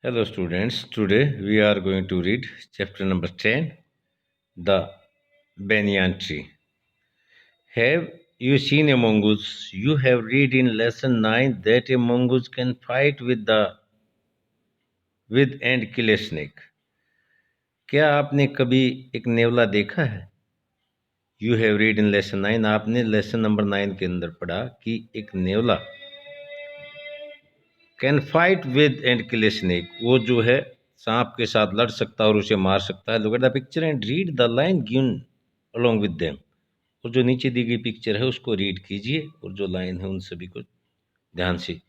Hello students, today we are going to read chapter number 10, The Banyan Tree. Have you seen a mongoose? You have read in lesson 9 that a mongoose can fight with and kill a snake. क्या आपने कभी एक नेवला देखा है? You have read in lesson 9, आपने lesson number 9 के अंदर पढ़ा कि एक नेवला can fight with and kill a snake, वो जो है सांप के साथ लड़ सकता है और उसे मार सकता है. Look at the picture and read the line given along with them. और जो नीचे दी गई पिक्चर है उसको रीड कीजिए और जो लाइन है उन सभी को ध्यान से.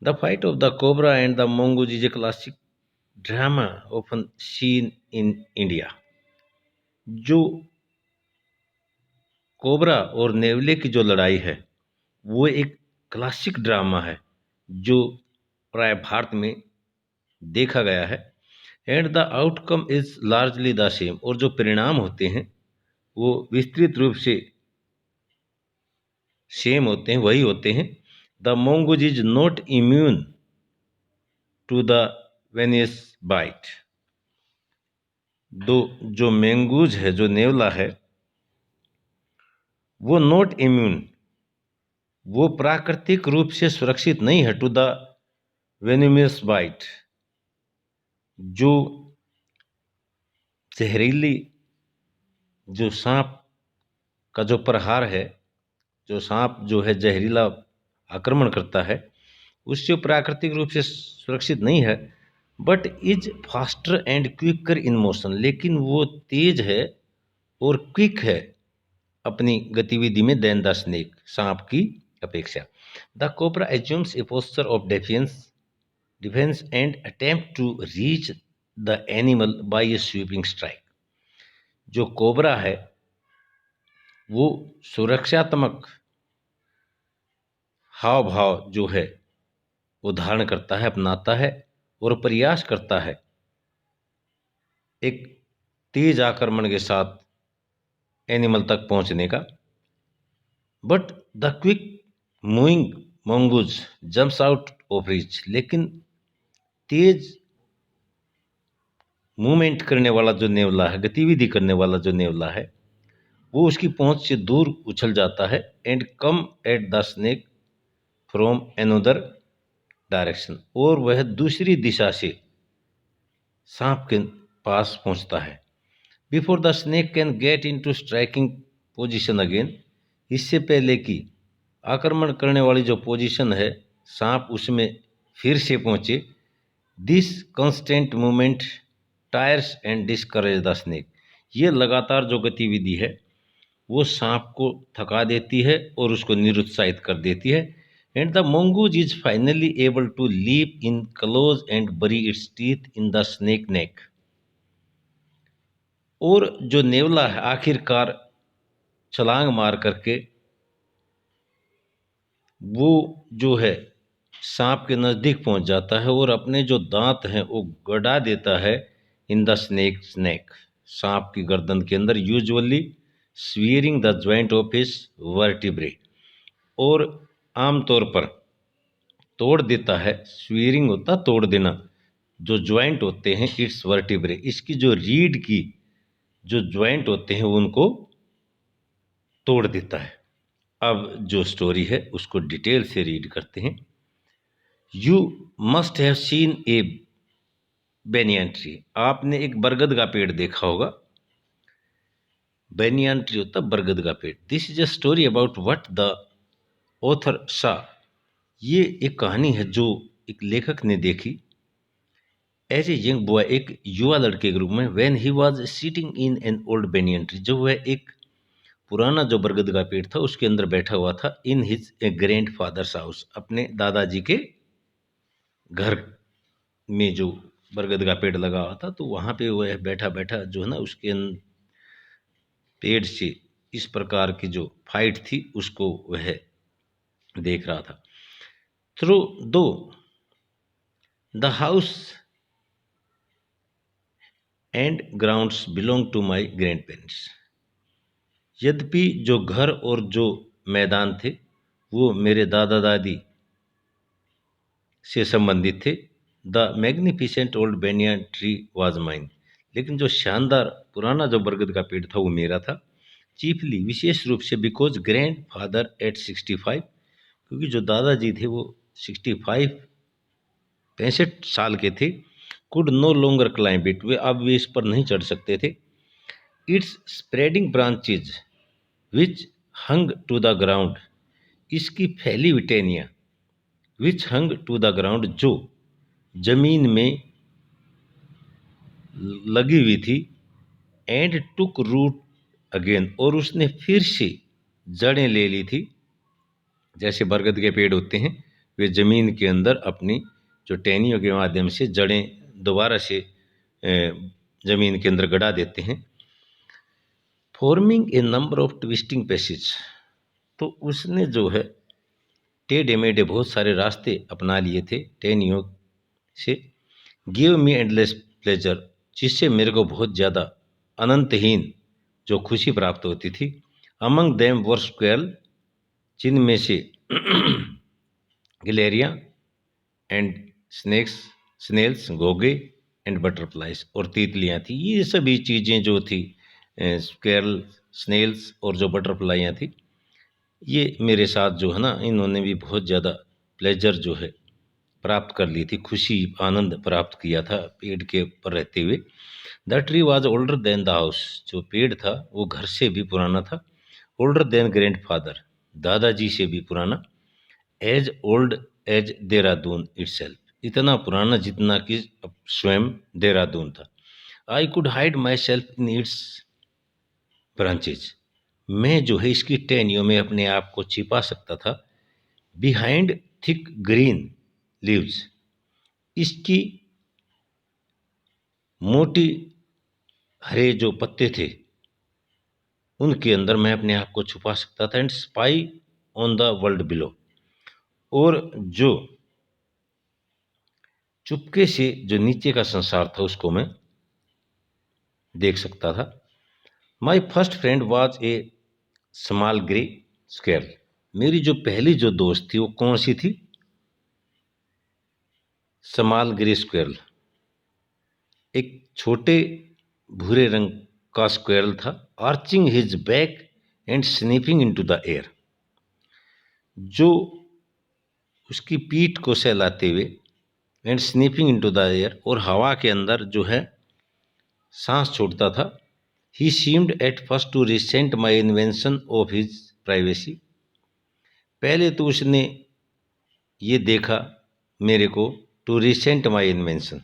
The fight of the cobra and the mongoose is a classic drama often seen in India. जो कोबरा और नेवले की जो लड़ाई है वो एक क्लासिक ड्रामा है जो प्राय भारत में देखा गया है. And the outcome is largely the same, और जो परिणाम होते हैं वो विस्तृत रूप से सेम होते हैं, वही होते हैं. The mongoose is not immune to the venous bite. जो मैंगूज है, जो नेवला है, वो नॉट इम्यून, वो प्राकृतिक रूप से सुरक्षित नहीं है टू द वेनिमस बाइट, जो जहरीली जो सांप का जो प्रहार है, जो सांप जो है जहरीला आक्रमण करता है, उससे प्राकृतिक रूप से सुरक्षित नहीं है. But is faster and quicker in motion, लेकिन वो तेज है और क्विक है अपनी गतिविधि में देन द स्नेक, सांप की अपेक्षा. The cobra assumes a posture of defence and attempt to reach the animal by a sweeping strike. जो कोबरा है वो सुरक्षात्मक हाव भाव जो है वो धारण करता है, अपनाता है और प्रयास करता है एक तेज आक्रमण के साथ एनिमल तक पहुंचने का. But the quick moving mongoose jumps out of reach, लेकिन तेज मूवमेंट करने वाला जो नेवला है, गतिविधि करने वाला जो नेवला है, वो उसकी पहुंच से दूर उछल जाता है. And come at the snake from another direction, और वह दूसरी दिशा से सांप के पास पहुंचता है. Before the snake can get into striking position again, इससे पहले कि आक्रमण करने वाली जो पोजीशन है सांप उसमें फिर से पहुंचे. This constant movement tyres and discourage the snake, ये लगातार जो गतिविधि है वो सांप को थका देती है और उसको निरुत्साहित कर देती है. And the mongoose is finally able to leap in close and bury its teeth in the snake neck, और जो नेवला है आखिरकार छलांग मार करके वो जो है सांप के नज़दीक पहुंच जाता है और अपने जो दांत हैं वो गड़ा देता है इन द स्नेक नेक, सांप की गर्दन के अंदर, usually swearing the joint of his vertebrae, और आमतौर पर तोड़ देता है. स्वीयरिंग होता तोड़ देना, जो ज्वाइंट होते हैं इट्स वर्टिब्रे, इसकी जो रीढ़ की जो ज्वाइंट होते हैं उनको तोड़ देता है. अब जो स्टोरी है उसको डिटेल से रीड करते हैं. You must have seen A banyan tree, आपने एक बरगद का पेड़ देखा होगा. बेनियन ट्री होता बरगद का पेड़. This is a story about what the author सा, ये एक कहानी है जो एक लेखक ने देखी. एज ए यंग बॉय, एक युवा लड़के के रूप में, when he was sitting in an old banyan tree, जब वह एक पुराना जो बरगद का पेड़ था उसके अंदर बैठा हुआ था. In his grand fathers house, अपने दादाजी के घर में जो बरगद का पेड़ लगा हुआ था, तो वहाँ पे वह बैठा बैठा जो है ना उसके पेड़ से इस प्रकार की जो फाइट थी उसको वह देख रहा था. Through though the house and grounds belong to my grandparents, यद्यपि जो घर और जो मैदान थे वो मेरे दादा दादी से संबंधित थे. The magnificent old banyan tree was mine. लेकिन जो शानदार पुराना जो बरगद का पेड़ था वो मेरा था। चीफली विशेष रूप से बिकॉज ग्रैंड फादर एट 65, क्योंकि जो दादाजी थे वो 65 65 साल के थे। Could no longer climb it, वे इस पर नहीं चढ़ सकते थे। Its spreading branches which hung to the ground, इसकी फैली हुई टहनियाँ which hung to the ground, जो जमीन में लगी हुई थी। एंड टुक रूट अगेन, और उसने फिर से जड़ें ले ली थी। जैसे बरगद के पेड़ होते हैं, वे जमीन के अंदर अपनी जो टहनियों के माध्यम से जड़ें दोबारा से जमीन के अंदर गड़ा देते हैं। Forming a number of twisting passage, तो उसने जो है टेढ़े मेढ़े बहुत सारे रास्ते अपना लिए थे टहनियों से। गिव मी एंडलेस प्लेजर, जिससे मेरे को बहुत ज़्यादा अनंतहीन जो खुशी प्राप्त होती थी। अमंग देम वर स्क्वेल, जिनमें से गिलेरिया एंड स्नेक्स, स्नेल्स, घोंघे एंड बटरफ्लाइज, और तितलियाँ थी। ये सभी चीज़ें जो थी, स्क्वेरल, स्नेल्स और जो बटरफ्लाइयाँ थी, ये मेरे साथ जो है ना, इन्होंने भी बहुत ज़्यादा प्लेजर जो है प्राप्त कर ली थी, खुशी आनंद प्राप्त किया था पेड़ के ऊपर रहते हुए। The tree was older than the house, जो पेड़ था वो घर से भी पुराना था। ओल्डर देन ग्रैंड फादर, दादाजी से भी पुराना। As old as Dehradun itself, इतना पुराना जितना कि स्वयं देहरादून था। I could hide myself in its branches, मैं जो है इसकी टहनियों में अपने आप को छिपा सकता था। बिहाइंड थिक ग्रीन लीव्स, इसकी मोटी हरे जो पत्ते थे उनके अंदर मैं अपने आप को छुपा सकता था। And spy on the world below, और जो चुपके से जो नीचे का संसार था उसको मैं देख सकता था। My first friend was a small grey squirrel, मेरी जो पहली जो दोस्त थी वो कौन सी थी? स्मॉल ग्रे स्क्वेरल, एक छोटे भूरे रंग का स्क्वेरल था। Arching his back and sniffing into the air, जो उसकी पीठ को सहलाते हुए, and sniffing into the air, और हवा के अंदर जो है सांस छोड़ता था। He seemed at first to resent my invention of his privacy, पहले तो उसने ये देखा मेरे को, टू रिसेंट माई इन्वेंशन,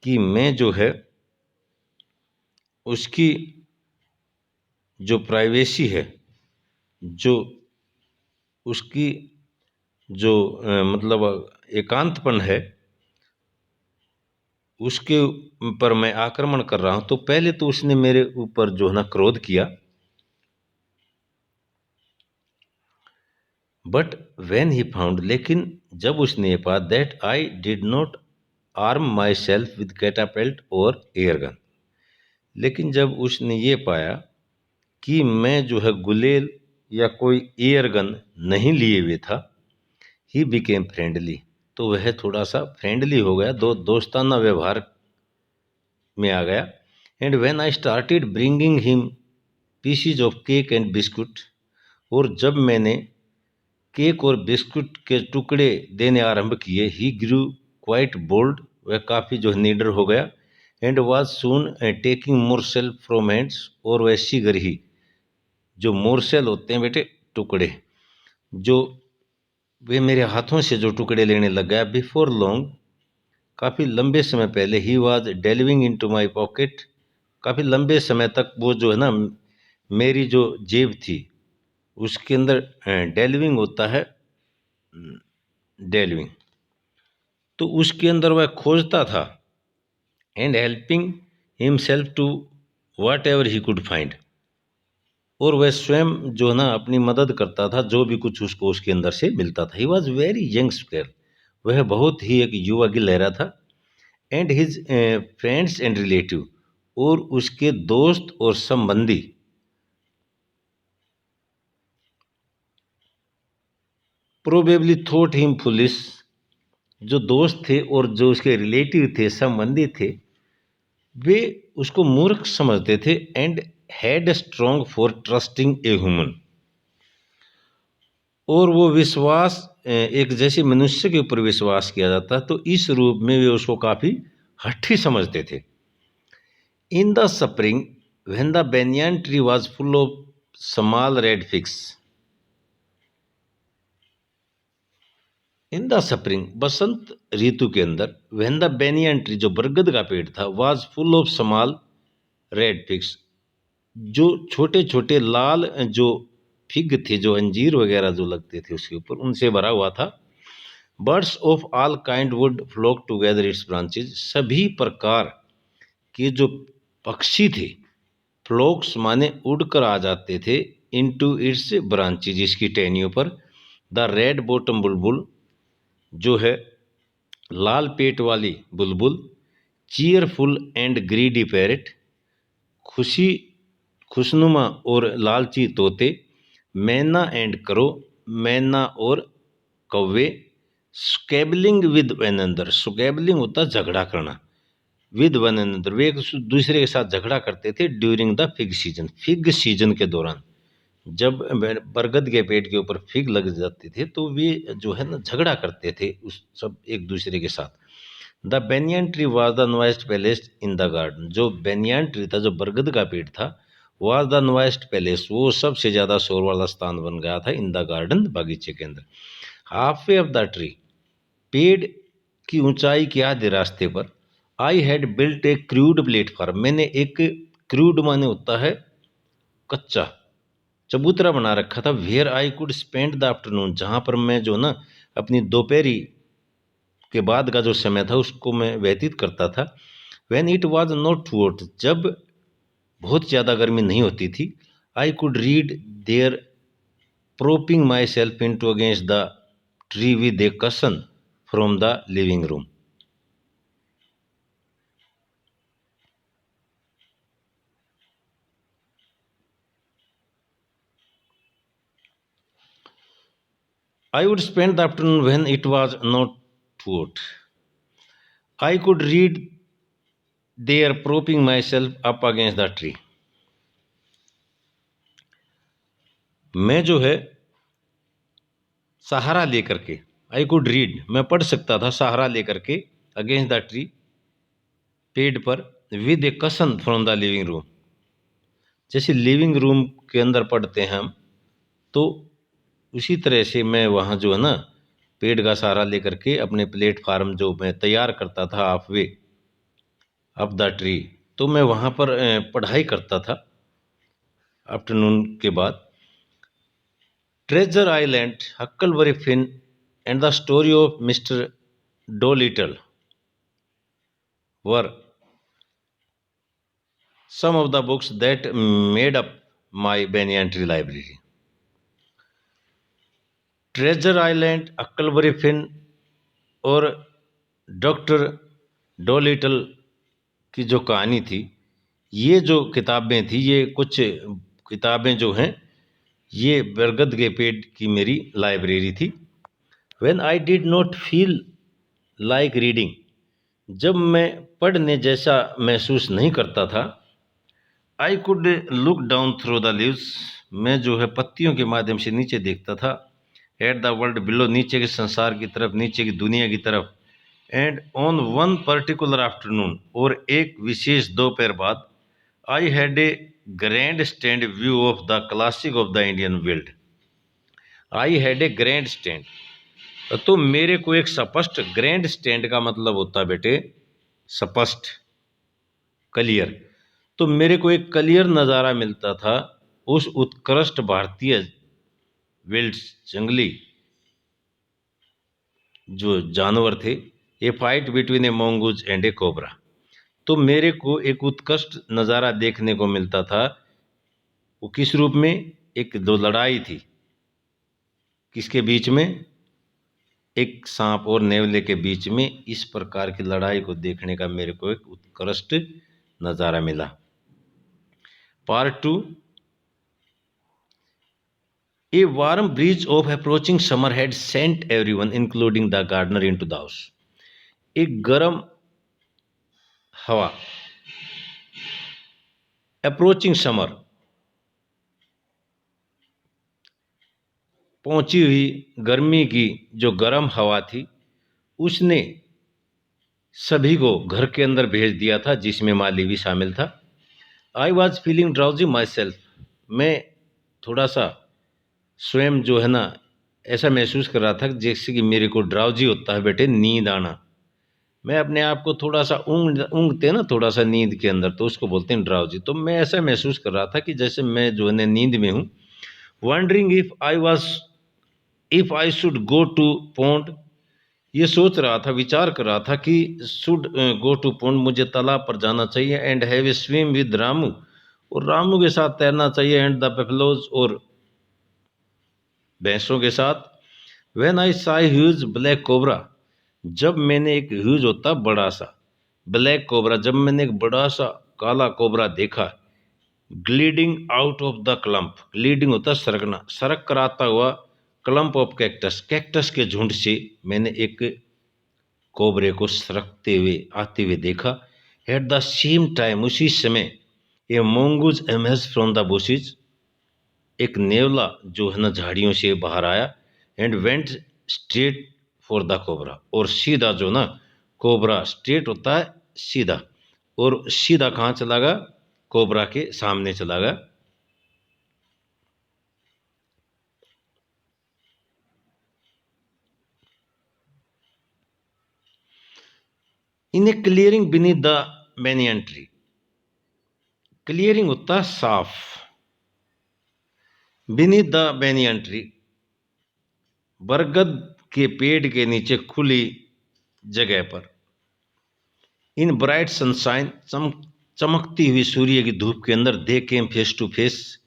कि मैं जो है उसकी जो प्राइवेसी है, जो उसकी जो मतलब एकांतपन है, उसके ऊपर मैं आक्रमण कर रहा हूँ। तो पहले तो उसने मेरे ऊपर जो है ना क्रोध किया। बट वेन ही फाउंड, लेकिन जब उसने ये पाया, that I did not arm myself with catapult और एयरगन, लेकिन जब उसने ये पाया कि मैं जो है गुलेल या कोई एयरगन नहीं लिए हुए था, ही बिकेम फ्रेंडली, तो वह थोड़ा सा फ्रेंडली हो गया, दोस्ताना व्यवहार में आ गया। And when I started bringing him PCs of cake and biscuit, और जब मैंने केक और बिस्कुट के टुकड़े देने आरंभ किए, ही ग्रू क्वाइट बोल्ड, वह काफ़ी जो निडर हो गया। And was soon taking morsel from hands, और वह शीघ्र ही जो मोरसेल होते हैं बेटे टुकड़े, जो वे मेरे हाथों से जो टुकड़े लेने लग गया। बिफोर लॉन्ग, काफ़ी लंबे समय पहले, he was delving into my pocket, काफ़ी लंबे समय तक वो जो है ना मेरी जो जेब थी उसके अंदर डेल्विंग होता है, डेल्विंग, तो उसके अंदर वह खोजता था। And helping himself to whatever he could find, और वह स्वयं जो है ना अपनी मदद करता था जो भी कुछ उसको उसके अंदर से मिलता था। He was very young square, वह बहुत ही एक युवा गिलहरा था। And his friends and relative, और उसके दोस्त और संबंधी प्रोबेबली थॉट हिम फुलिश, जो दोस्त थे और जो उसके रिलेटिव थे, संबंधी थे, वे उसको मूर्ख समझते थे and had strong for trusting a human. और वो विश्वास एक जैसे मनुष्य के ऊपर विश्वास किया जाता है, तो इस रूप में वे उसको काफ़ी हठी समझते थे। In the spring when the banyan tree was full of small red figs, in the spring बसंत ऋतु के अंदर, व्हेन द banyan ट्री जो बरगद का पेड़ था, was full of small red figs, जो छोटे छोटे लाल जो फिग थे, जो अंजीर वगैरह जो लगते थे उसके ऊपर, उनसे भरा हुआ था। Birds of all kind would flock together its branches, सभी प्रकार के जो पक्षी थे, फ्लॉक्स माने उड़कर आ जाते थे, इनटू इट्स ब्रांचेज, इसकी टहनियों पर। द रेड बॉटम बुलबुल, जो है लाल पेट वाली बुलबुल, चीयरफुल एंड ग्रीडी पैरेट, खुशी खुशनुमा और लालची तोते, मैना एंड करो, मैना और कौवे, स्कैबलिंग विद वन अनदर, स्कैबलिंग होता है झगड़ा करना, विद वन अनदर, वे एक दूसरे के साथ झगड़ा करते थे ड्यूरिंग द फिग सीजन के दौरान। जब बरगद के पेड़ के ऊपर फिग लग जाते थे तो वे जो है ना झगड़ा करते थे उस सब एक दूसरे के साथ। The banyan tree was the knowest palace in the garden, जो बेनियन ट्री था, जो बरगद का पेड़ था, वाज द नोएस्ट पैलेस, वो सबसे ज़्यादा शोर वाला स्थान बन गया था इन द गार्डन, बागीचे के अंदर। Half way of the tree, पेड़ की ऊंचाई के आधे रास्ते पर, I had built A crude platform, मैंने एक क्रूड माने होता है कच्चा, चबूतरा बना रखा था। Where I could spend the afternoon, जहाँ पर मैं जो ना अपनी दोपहरी के बाद का जो समय था उसको मैं व्यतीत करता था। When it was not hot, जब बहुत ज़्यादा गर्मी नहीं होती थी, I could read there propping myself in to against the tree with a cushion from the living room. I would spend the afternoon when it was not hot. I could read there propping myself up against the tree. मैं जो है सहारा लेकर के, आई could read, मैं पढ़ सकता था सहारा लेकर के, अगेंस्ट द ट्री, पेड़ पर, with a cushion from the living room, जैसे लिविंग रूम के अंदर पढ़ते हैं हम, तो उसी तरह से मैं वहाँ जो है ना पेड़ का सहारा लेकर के अपने प्लेटफार्म जो मैं तैयार करता था half way up the tree, तो मैं वहाँ पर पढ़ाई करता था आफ्टरनून के बाद। Treasure Island, Huckleberry Finn and the story of Mister Dolittle were some of the books that made up my banyan tree library. Treasure Island, Huckleberry Finn और डॉक्टर डोलिटल की जो कहानी थी, ये जो किताबें थी, ये कुछ किताबें जो हैं, ये बरगद के पेड़ की मेरी लाइब्रेरी थी। When I did not feel like reading, जब मैं पढ़ने जैसा महसूस नहीं करता था, I could look down through the leaves, मैं जो है पत्तियों के माध्यम से नीचे देखता था, एट द वर्ल्ड बिलो, नीचे के संसार की तरफ, नीचे की दुनिया की तरफ। And on one particular afternoon, और एक विशेष दोपहर बाद, I had a grand stand view of the classic of the Indian world. I had a grand stand, तो मेरे को एक स्पष्ट, ग्रैंड स्टैंड का मतलब होता है बेटे स्पष्ट, क्लियर, तो मेरे को एक क्लियर नज़ारा मिलता था उस उत्कृष्ट भारतीय विल्ड, जंगली जो जानवर थे, a fight between a mongoose and a cobra, तो मेरे को एक उत्कृष्ट नज़ारा देखने को मिलता था। वो किस रूप में? एक दो लड़ाई थी, किसके बीच में? एक सांप और नेवले के बीच में, इस प्रकार की लड़ाई को देखने का मेरे को एक उत्कृष्ट नज़ारा मिला। Part 2, A warm breeze of approaching summer had sent everyone, including the gardener, into the house. एक गर्म हवा, अप्रोचिंग समर, पहुंची हुई गर्मी की जो गर्म हवा थी, उसने सभी को घर के अंदर भेज दिया था, जिसमें माली भी शामिल था। I was feeling drowsy my self, मैं थोड़ा सा स्वयं जो है ना ऐसा महसूस कर रहा था जैसे कि मेरे को ड्राउजी होता है बेटे, नींद आना। मैं अपने आप को थोड़ा सा ऊँघते हैं ना थोड़ा सा नींद के अंदर, तो उसको बोलते हैं ड्राउजी। तो मैं ऐसा महसूस कर रहा था कि जैसे मैं जो है नींद में हूँ। Wondering if I should go to pond, ये सोच रहा था, विचार कर रहा था कि शुड गो टू पोंड, मुझे तालाब पर जाना चाहिए, and have a swim with Ramu, और रामू के साथ तैरना चाहिए, एंड द पेफलोज, और भैंसों के साथ। When I Sai huge black cobra, जब मैंने एक ह्यूज होता बड़ा सा, ब्लैक कोबरा, जब मैंने एक बड़ा सा काला कोबरा देखा, ग्लीडिंग आउट ऑफ द क्लम्प, ग्लीडिंग होता सरकना, सरक कर आता हुआ, क्लम्प ऑफ कैक्टस, कैक्टस के झुंड से मैंने एक कोबरे को सरकते हुए आते हुए देखा। एट द सेम टाइम, उसी समय, a mongoose emerges from the bushes, एक नेवला जो है ना झाड़ियों से बाहर आया, and went straight for the cobra, और सीधा जो ना कोबरा, स्ट्रेट होता है सीधा, और सीधा कहाँ चला गया, कोबरा के सामने चला गया। In a clearing beneath the banyan tree, clearing होता है साफ, बीनीथ द बैनियन ट्री, बरगद के पेड़ के नीचे खुली जगह पर, इन ब्राइट सनशाइन, चमकती हुई सूर्य की धूप के अंदर, they came face to face,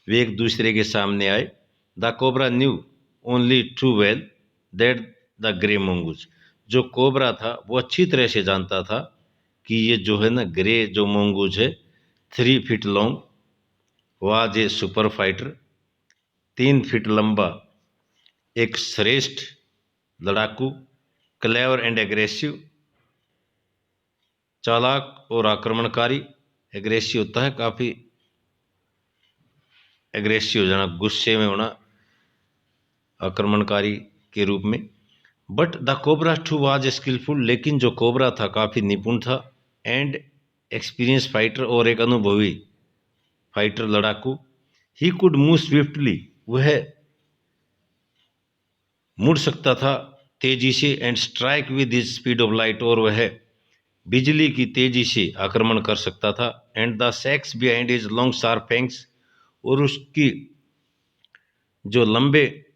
वे एक दूसरे के सामने आए। The cobra knew only too well that the grey mongoose, जो कोबरा था वो अच्छी तरह से जानता था कि ये जो है ना ग्रे जो मंगूज है, 3 feet long, was a super fighter, 3 feet लंबा, एक श्रेष्ठ लड़ाकू, क्लेवर एंड एग्रेसिव, चालाक और आक्रमणकारी। एग्रेसिव होता है काफ़ी एग्रेसिव हो जाना, गुस्से में होना, आक्रमणकारी के रूप में। But the cobra too was skillful, लेकिन जो कोबरा था काफ़ी निपुण था, एंड एक्सपीरियंस फाइटर, और एक अनुभवी फाइटर लड़ाकू। ही कुड मूव स्विफ्टली, वह मुड़ सकता था तेजी से, and strike with his speed of light, और वह बिजली की तेजी से आक्रमण कर सकता था। And the sex behind his long sharp fangs, और उसकी जो लंबे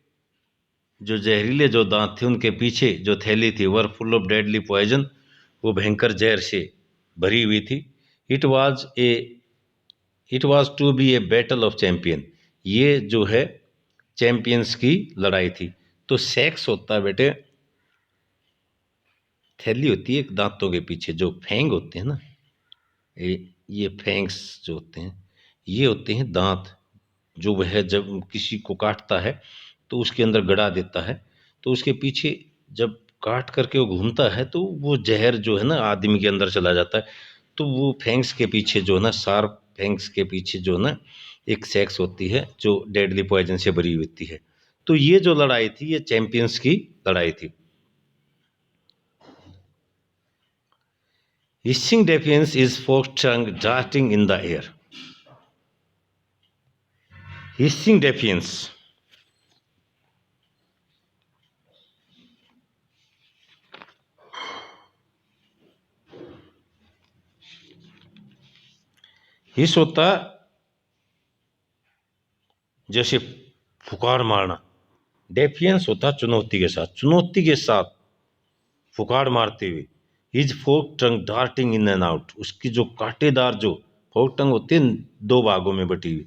जो जहरीले जो दांत थे, उनके पीछे जो थैली थी, were full of deadly poison, वो भयंकर जहर से भरी हुई थी। It was a it was to be a battle of champion, ये जो है चैंपियंस की लड़ाई थी। तो सेक्स होता है बेटे, थैली होती है एक दांतों के पीछे, जो फैंग होते हैं ना, ये फैंग्स जो होते हैं, ये होते हैं दांत, जो वह जब किसी को काटता है तो उसके अंदर गड़ा देता है, तो उसके पीछे जब काट करके वो घूमता है तो वो जहर जो है ना आदमी के अंदर चला जाता है। तो वो फैंग्स के पीछे जो है ना, शार्प फैंग्स के पीछे जो है ना एक सेक्स होती है जो डेडली पॉइजन से भरी होती है। तो ये जो लड़ाई थी ये चैंपियंस की लड़ाई थी। Hissing defiance is forks tongue darting in the air. Hissing defiance, hiss होता जैसे फुकार मारना, डेफियंस होता चुनौती के साथ, चुनौती के साथ फुकार मारते हुए। His forked tongue darting in and out, उसकी जो कांटेदार जो फोक टंग होती है, 2 भागों में बटी हुई,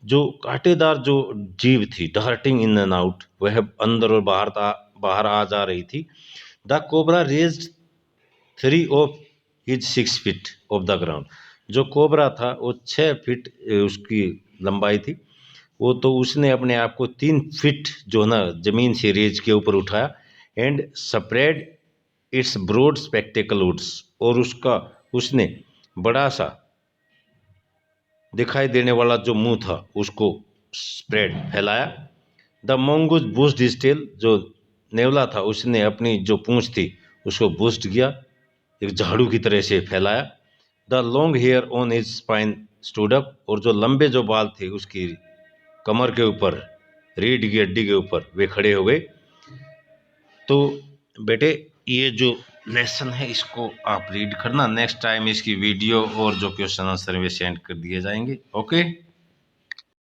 जो कांटेदार जो जीव थी, डार्टिंग इन एंड आउट, वह अंदर और बाहर आ जा रही थी। The cobra raised 3 of his 6 feet of the ground, जो कोबरा था वो 6 फीट उसकी लंबाई थी, वो तो उसने अपने आप को 3 फीट जो ना जमीन से रेज के ऊपर उठाया and spread its broad spectacle hoods, और उसने बड़ा सा दिखाई देने वाला जो मुंह था उसको स्प्रेड फैलाया। The mongoose boost his tail, जो नेवला था उसने अपनी जो पूंछ थी उसको बूस्ट किया, एक झाड़ू की तरह से फैलाया। The long hair on his spine stood up, और जो लंबे जो बाल थे उसकी कमर के ऊपर, रीढ़ की हड्डी के ऊपर वे खड़े हो गए। तो बेटे ये जो लेसन है इसको आप रीड करना, नेक्स्ट टाइम इसकी वीडियो और जो क्वेश्चन आंसर वे सेंड कर दिए जाएंगे। ओके।